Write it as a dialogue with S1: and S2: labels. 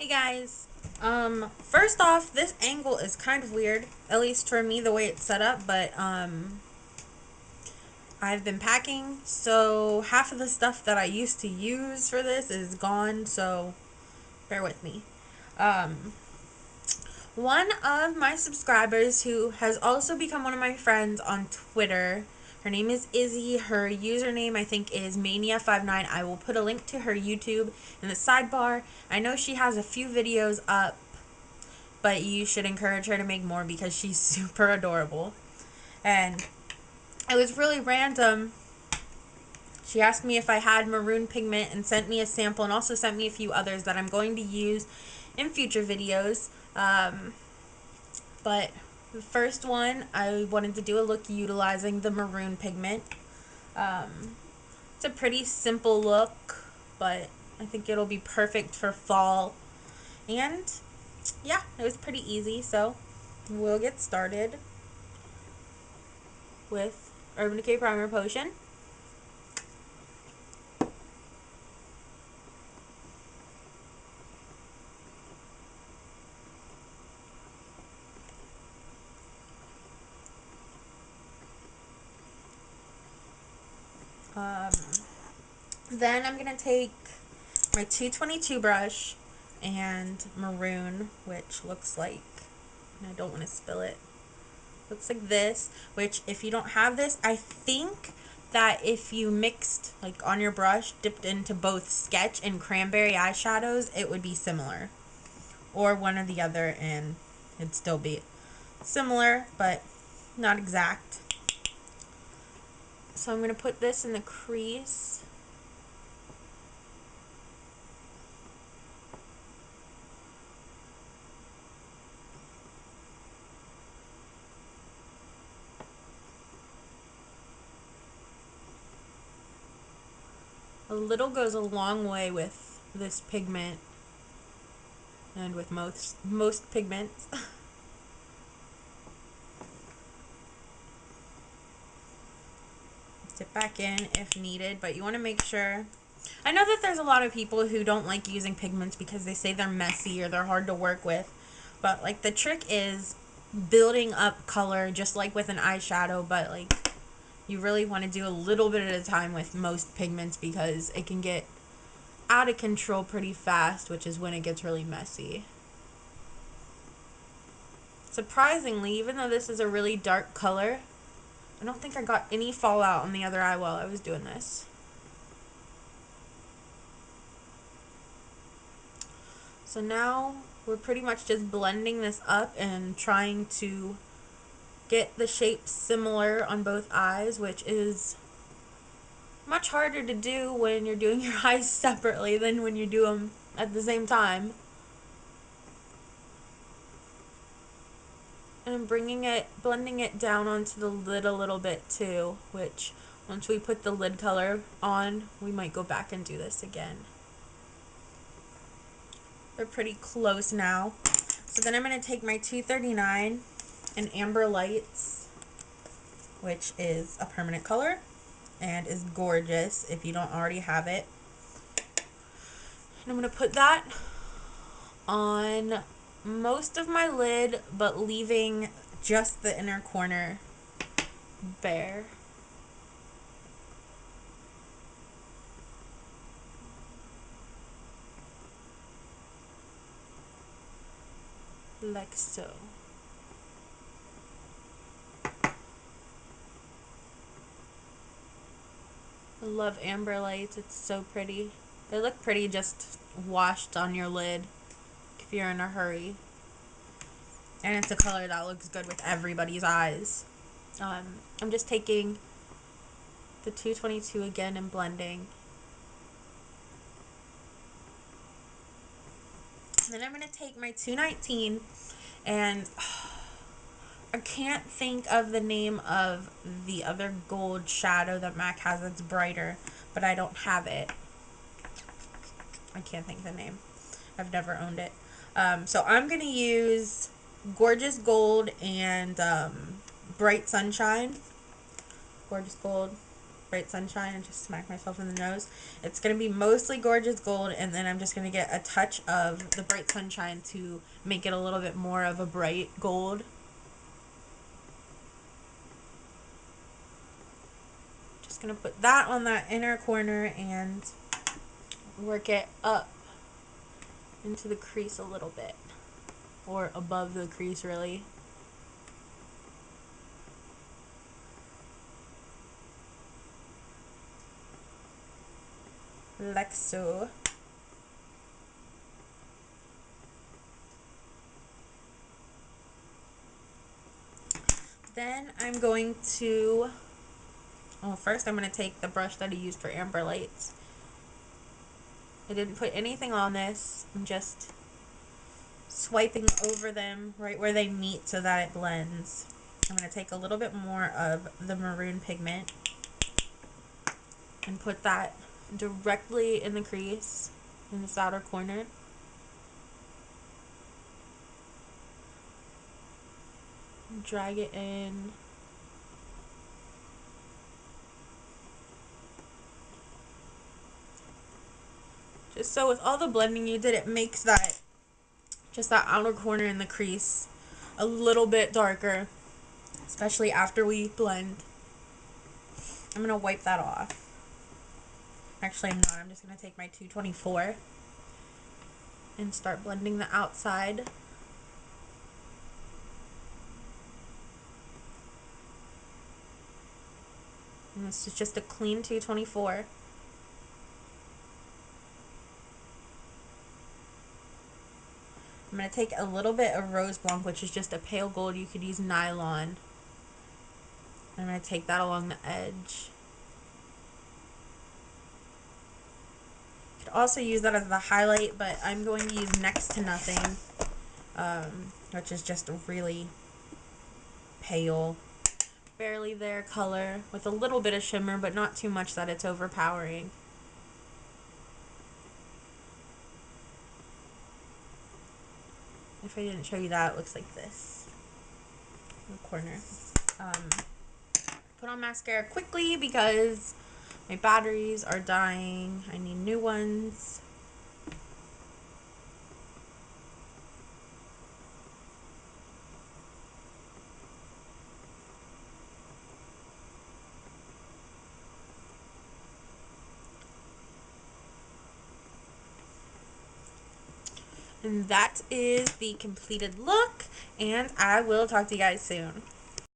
S1: Hey guys. First off, this angle is kind of weird, at least for me the way it's set up, but I've been packing, so half of the stuff that I used to use for this is gone, so bear with me. One of my subscribers who has also become one of my friends on Twitter, her name is Izzy. Her username, I think, is Mania59. I will put a link to her YouTube in the sidebar. I know she has a few videos up, but you should encourage her to make more because she's super adorable. And it was really random. She asked me if I had maroon pigment and sent me a sample and also sent me a few others that I'm going to use in future videos. But the first one, I wanted to do a look utilizing the maroon pigment. It's a pretty simple look, but I think it'll be perfect for fall. And yeah, it was pretty easy, so we'll get started with Urban Decay Primer Potion. Then I'm going to take my 222 brush and maroon, which looks like, and I don't want to spill it, looks like this, which if you don't have this, I think that if you mixed, like on your brush, dipped into both sketch and cranberry eyeshadows, it would be similar. Or one or the other, and it'd still be similar, but not exact. So I'm going to put this in the crease. A little goes a long way with this pigment and with most pigments. Dip back in if needed, but you want to make sure. I know that there's a lot of people who don't like using pigments because they say they're messy or they're hard to work with, but like the trick is building up color just like with an eyeshadow, but like you really want to do a little bit at a time with most pigments because it can get out of control pretty fast, which is when it gets really messy. Surprisingly, even though this is a really dark color, I don't think I got any fallout on the other eye while I was doing this. So now we're pretty much just blending this up and trying to get the shape similar on both eyes, which is much harder to do when you're doing your eyes separately than when you do them at the same time. And I'm blending it down onto the lid a little bit too, which once we put the lid color on, we might go back and do this again. We're pretty close now. So then I'm going to take my 239 and amberlights, which is a permanent color and is gorgeous if you don't already have it. And I'm going to put that on most of my lid, but leaving just the inner corner bare. Like so. I love amber lights. It's so pretty. They look pretty just washed on your lid if you're in a hurry. And it's a color that looks good with everybody's eyes. I'm just taking the 222 again and blending. And then I'm going to take my 219 and I can't think of the name of the other gold shadow that MAC has that's brighter, but I don't have it. I can't think of the name. I've never owned it. So I'm going to use Gorgeous Gold and Bright Sunshine. Gorgeous Gold. Bright Sunshine and just smack myself in the nose. It's going to be mostly Gorgeous Gold, and then I'm just going to get a touch of the Bright Sunshine to make it a little bit more of a bright gold. Just going to put that on that inner corner and work it up into the crease a little bit, or above the crease really. Like so. Then I'm going to, first I'm going to take the brush that I used for Amberlights. I didn't put anything on this. I'm just swiping over them right where they meet so that it blends. I'm going to take a little bit more of the maroon pigment and put that directly in the crease in this outer corner. Drag it in. Just so with all the blending you did, it makes that, just that outer corner in the crease a little bit darker, especially after we blend. I'm going to wipe that off. Actually, I'm not. I'm just going to take my 224 and start blending the outside. And this is just a clean 224. I'm going to take a little bit of Rose Blanc, which is just a pale gold. You could use nylon. I'm going to take that along the edge. You could also use that as the highlight, but I'm going to use Next to Nothing, which is just a really pale, barely there color with a little bit of shimmer, but not too much that it's overpowering. If I didn't show you that, it looks like this in the corner. Put on mascara quickly because my batteries are dying. I need new ones. And that is the completed look, and I will talk to you guys soon.